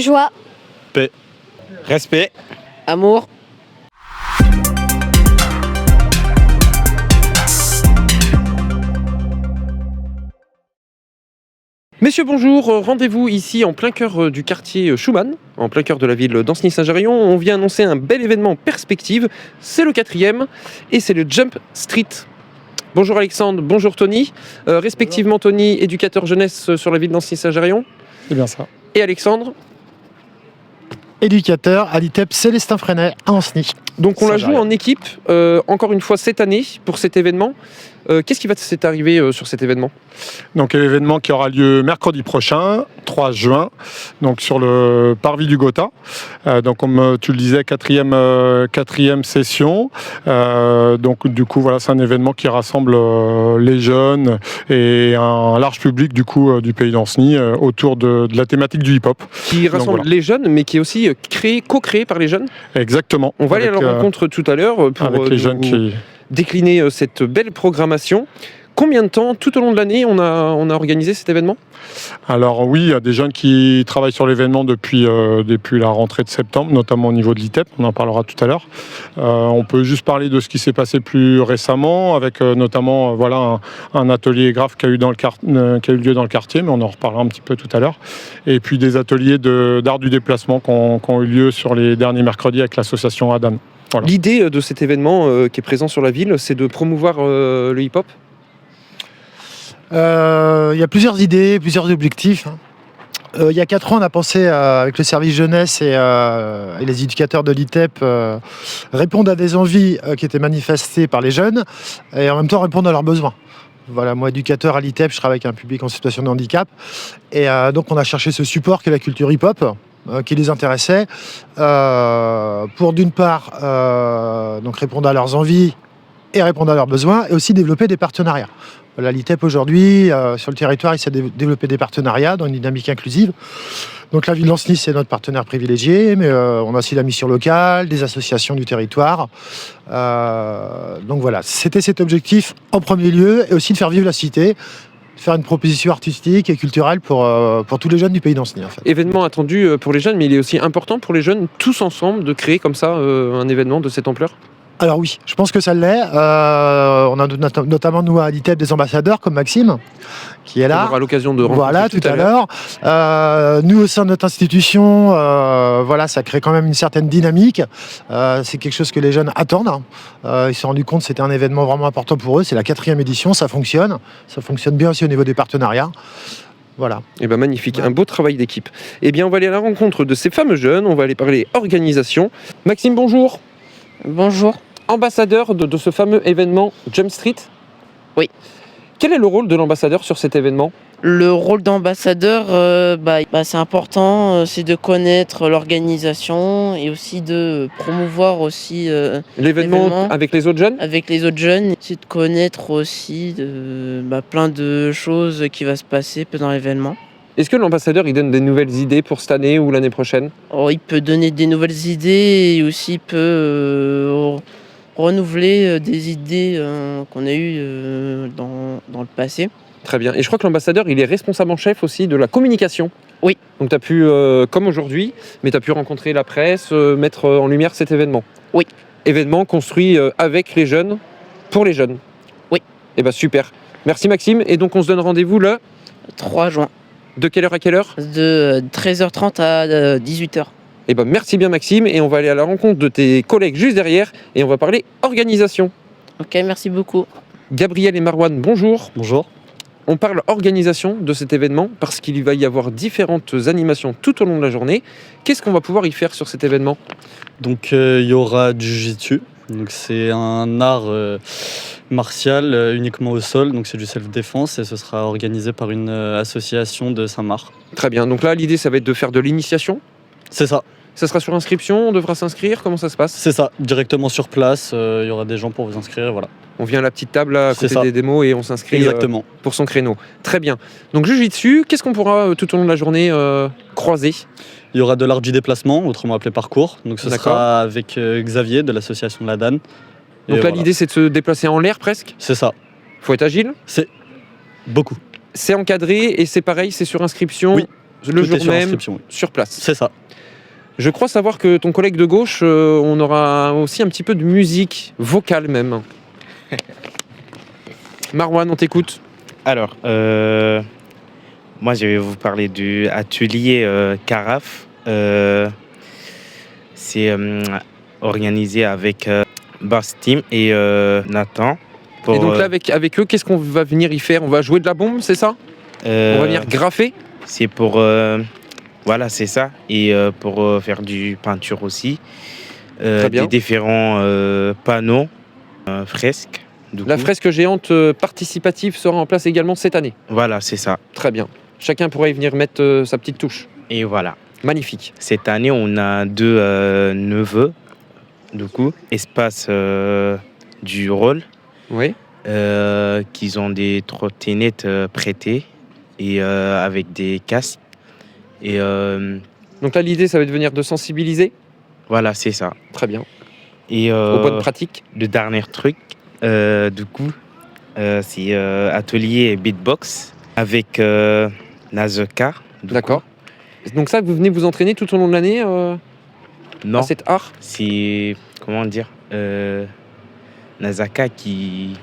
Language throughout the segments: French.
Joie. Paix. Respect. Amour. Messieurs, bonjour. Rendez-vous ici en plein cœur du quartier Schumann, en plein cœur de la ville d'Ancenis-Saint-Géréon. On vient annoncer un bel événement en perspective. C'est le 4e et c'est le Jump Street. Bonjour Alexandre, bonjour Tony. Respectivement Tony, éducateur jeunesse sur la ville d'Ancenis-Saint-Géréon. C'est bien ça. Et Alexandre, éducateur à l'ITEP Célestin Freinet à Ancenis. donc on la joue en équipe, encore une fois cette année pour cet événement. Qu'est-ce qui va s'est arrivé sur cet événement ? Donc l'événement qui aura lieu mercredi prochain, 3 juin, donc sur le parvis du Gotha. Donc comme tu le disais, quatrième session. Donc du coup voilà, c'est un événement qui rassemble les jeunes et un large public du coup du pays d'Ancenis autour de la thématique du hip-hop. Qui rassemble voilà. les jeunes, mais qui est aussi co-créé par les jeunes. Exactement. On va aller à leur rencontre tout à l'heure pour avec les jeunes qui décliner cette belle programmation. Combien de temps, tout au long de l'année, on a organisé cet événement ? Alors oui, il y a des jeunes qui travaillent sur l'événement depuis la rentrée de septembre, notamment au niveau de l'ITEP, on en parlera tout à l'heure. On peut juste parler de ce qui s'est passé plus récemment, avec notamment un atelier graphe qui a eu lieu dans le quartier, mais on en reparlera un petit peu tout à l'heure. Et puis des ateliers d'art du déplacement qui ont eu lieu sur les derniers mercredis avec l'association ADAN. Voilà. L'idée de cet événement qui est présent sur la ville, c'est de promouvoir le hip-hop ? Il y a plusieurs idées, plusieurs objectifs. Il y a 4 ans, on a pensé avec le service jeunesse et les éducateurs de l'ITEP répondre à des envies qui étaient manifestées par les jeunes et en même temps répondre à leurs besoins. Voilà, moi, éducateur à l'ITEP, je travaille avec un public en situation de handicap et donc on a cherché ce support qu'est la culture hip-hop qui les intéressait pour d'une part donc répondre à leurs envies et répondre à leurs besoins et aussi développer des partenariats. Voilà, l'ITEP aujourd'hui, sur le territoire, il s'est développé des partenariats dans une dynamique inclusive. Donc la ville d'Ancenis, c'est notre partenaire privilégié, mais on a aussi la mission locale, des associations du territoire. Donc voilà, c'était cet objectif en premier lieu, et aussi de faire vivre la cité, faire une proposition artistique et culturelle pour tous les jeunes du pays d'Ancenis. En fait. Événement attendu pour les jeunes, mais il est aussi important pour les jeunes, tous ensemble, de créer comme ça un événement de cette ampleur ? Alors oui, je pense que ça l'est. On a notamment, nous, à l'ITEP, des ambassadeurs comme Maxime, qui est là. On aura l'occasion de rencontrer voilà, tout à l'heure. Nous, au sein de notre institution, ça crée quand même une certaine dynamique. C'est quelque chose que les jeunes attendent. Ils se sont rendus compte que c'était un événement vraiment important pour eux. C'est la 4e édition, ça fonctionne. Ça fonctionne bien aussi au niveau des partenariats. Voilà. Eh ben magnifique, un beau travail d'équipe. Eh bien, on va aller à la rencontre de ces fameux jeunes. On va aller parler organisation. Maxime, bonjour. Bonjour. Ambassadeur de ce fameux événement Jump Street ? Oui. Quel est le rôle de l'ambassadeur sur cet événement ? Le rôle d'ambassadeur, c'est important, c'est de connaître l'organisation et aussi de promouvoir aussi l'événement avec les autres jeunes ? Avec les autres jeunes, c'est de connaître aussi plein de choses qui vont se passer pendant l'événement. Est-ce que l'ambassadeur il donne des nouvelles idées pour cette année ou l'année prochaine ? Il peut donner des nouvelles idées et aussi peut renouveler des idées qu'on a eues dans le passé. Très bien. Et je crois que l'ambassadeur, il est responsable en chef aussi de la communication. Oui. Donc tu as pu, comme aujourd'hui, mais tu as pu rencontrer la presse, mettre en lumière cet événement. Oui. Événement construit avec les jeunes, pour les jeunes. Oui. Eh bien super. Merci Maxime. Et donc on se donne rendez-vous le 3 juin. De quelle heure à quelle heure ? De 13h30 à 18h. Eh ben merci bien Maxime. Et on va aller à la rencontre de tes collègues juste derrière et on va parler organisation. Ok, merci beaucoup. Gabriel et Marwan, bonjour. Bonjour. On parle organisation de cet événement parce qu'il va y avoir différentes animations tout au long de la journée. Qu'est-ce qu'on va pouvoir y faire sur cet événement ? Donc il y aura du jiu-jitsu. Donc c'est un art martial uniquement au sol, donc c'est du self-défense et ce sera organisé par une association de Saint-Marc. Très bien, donc là l'idée ça va être de faire de l'initiation ? C'est ça. Ça sera sur inscription, on devra s'inscrire, comment ça se passe ? C'est ça, directement sur place, il y aura des gens pour vous inscrire, voilà. On vient à la petite table là, à côté des démos et on s'inscrit Exactement. Pour son créneau. Très bien. Donc Jiu-Jitsu, qu'est-ce qu'on pourra tout au long de la journée croiser ? Il y aura de l'art du déplacement, autrement appelé parcours. Donc ce sera avec Xavier de l'association La Dan. Donc là l'idée c'est de se déplacer en l'air presque ? C'est ça. Faut être agile ? C'est beaucoup. C'est encadré et c'est pareil, c'est sur inscription ? Oui. le Tout jour est sur même, inscription, oui. sur place. C'est ça. Je crois savoir que ton collègue de gauche, on aura aussi un petit peu de musique, vocale même. Marwan, on t'écoute. Alors, moi, je vais vous parler du atelier Carafe. C'est organisé avec Bastim et Nathan. Et donc là, avec eux, qu'est-ce qu'on va venir y faire? On va jouer de la bombe, c'est ça? On va venir graffer? C'est pour... voilà, c'est ça. Et pour faire du peinture aussi. Très bien. Des différents panneaux, fresques. La fresque géante participative sera en place également cette année. Voilà, c'est ça. Très bien. Chacun pourra y venir mettre sa petite touche. Et voilà. Magnifique. Cette année, on a 2 neveux, du coup, espace du rôle, Oui. qui ont des trottinettes prêtées et avec des casques. Et Donc là, l'idée, ça va être de venir de sensibiliser. voilà, c'est ça. Très bien. Et Aux bonnes pratiques. le dernier truc, du coup, c'est atelier beatbox avec Nazoka. D'accord. Donc ça, vous venez vous entraîner tout au long de l'année Non, à cet art? c'est, comment dire, Nazaka qui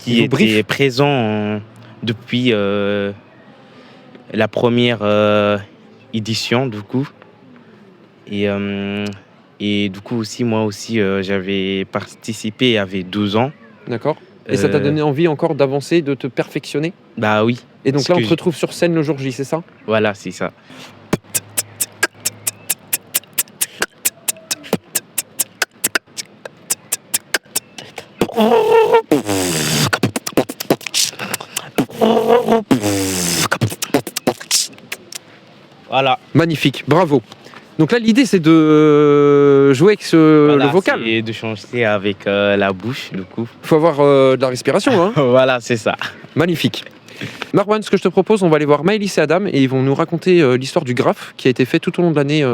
Il vous était briefe. présent depuis la première édition, du coup. Et du coup aussi, moi aussi, j'avais participé, il y avait 12 ans. D'accord. Et ça t'a donné envie encore d'avancer, de te perfectionner? Bah oui, Et donc Ce là, on que te retrouve sur scène le jour J, c'est ça? voilà, c'est ça. Voilà. Magnifique, bravo. Donc là, l'idée, c'est de jouer avec Voilà, le vocal. Et de changer avec la bouche, du coup. Il faut avoir de la respiration, hein. Voilà, c'est ça. Magnifique. Marwan, ce que je te propose, on va aller voir Maëlys et Adam et ils vont nous raconter l'histoire du graphe qui a été fait tout au long de l'année,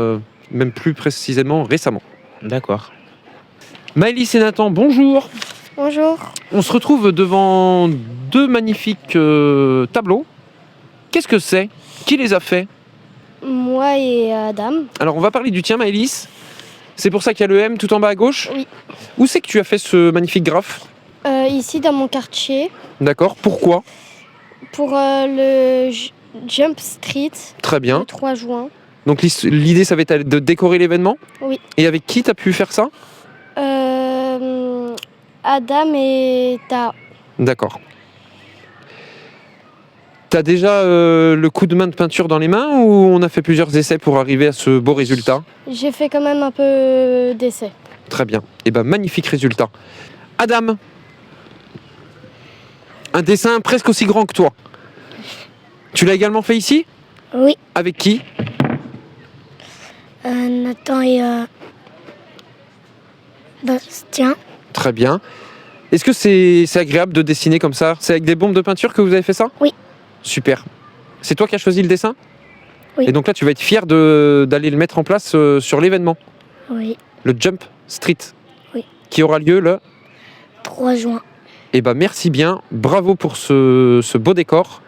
même plus précisément récemment. D'accord. Maëlys et Nathan, bonjour. Bonjour. On se retrouve devant 2 magnifiques tableaux. Qu'est-ce que c'est? Qui les a faits? Moi et Adam. Alors, on va parler du tien, Maëlys. C'est pour ça qu'il y a le M tout en bas à gauche? Oui. Où c'est que tu as fait ce magnifique graphe? Ici dans mon quartier D'accord, pourquoi? pour le Jump Street Très bien. le 3 juin. Donc l'idée, ça va être de décorer l'événement? Oui. Et avec qui tu as pu faire ça? Adam et Ta. D'accord. T'as déjà le coup de main de peinture dans les mains ou on a fait plusieurs essais pour arriver à ce beau résultat? J'ai fait quand même un peu d'essais. Très bien. Et ben magnifique résultat. Adam, un dessin presque aussi grand que toi. Tu l'as également fait ici? Oui. Avec qui? Nathan et Bastien. Très bien. Est-ce que c'est agréable de dessiner comme ça? C'est avec des bombes de peinture que vous avez fait ça? Oui. Super. C'est toi qui as choisi le dessin? Oui. Et donc là, tu vas être fier d'aller le mettre en place sur l'événement, Oui. le Jump Street, Oui. qui aura lieu le... 3 juin. Eh ben merci bien, bravo pour ce beau décor.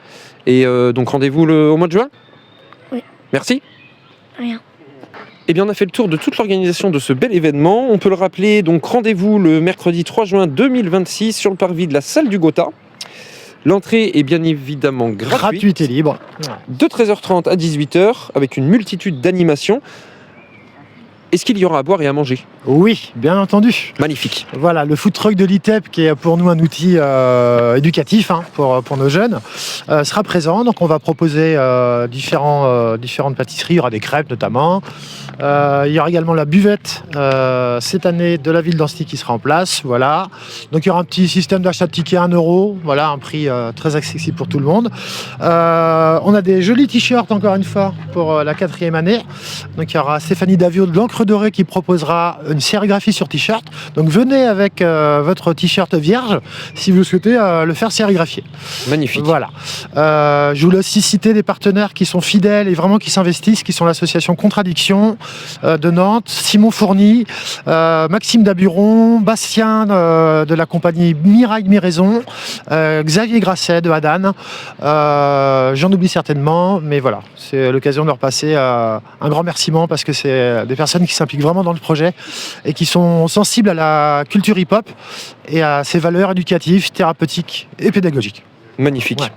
Et donc rendez-vous au mois de juin? Oui. Merci. Rien. Eh bien on a fait le tour de toute l'organisation de ce bel événement. On peut le rappeler, donc rendez-vous le mercredi 3 juin 2026 sur le parvis de la salle du Gotha. L'entrée est bien évidemment gratuite. Gratuite et libre. De 13h30 à 18h avec une multitude d'animations. Est-ce qu'il y aura à boire et à manger? Oui, bien entendu. Magnifique. Voilà, le food truck de l'ITEP, qui est pour nous un outil éducatif pour nos jeunes, sera présent. Donc on va proposer différentes pâtisseries. Il y aura des crêpes notamment. Il y aura également la buvette cette année de la ville d'Annecy qui sera en place. Voilà. Donc il y aura un petit système d'achat de tickets à 1 €. Voilà, un prix très accessible pour tout le monde. On a des jolis t-shirts encore une fois pour la 4e année. Donc il y aura Stéphanie Davio de l'Encre l'encre dorée qui proposera une sérigraphie sur t-shirt. Donc venez avec votre t-shirt vierge si vous souhaitez le faire sérigraphier. Magnifique. Voilà. Je voulais aussi citer des partenaires qui sont fidèles et vraiment qui s'investissent, qui sont l'association Contradiction de Nantes, Simon Fourny, Maxime Daburon, Bastien de la compagnie Mirail Miraison, Xavier Grasset de Hadane. J'en oublie certainement, mais voilà, c'est l'occasion de leur passer un grand remerciement parce que c'est des personnes qui s'impliquent vraiment dans le projet et qui sont sensibles à la culture hip-hop et à ses valeurs éducatives, thérapeutiques et pédagogiques. Magnifique. Ouais.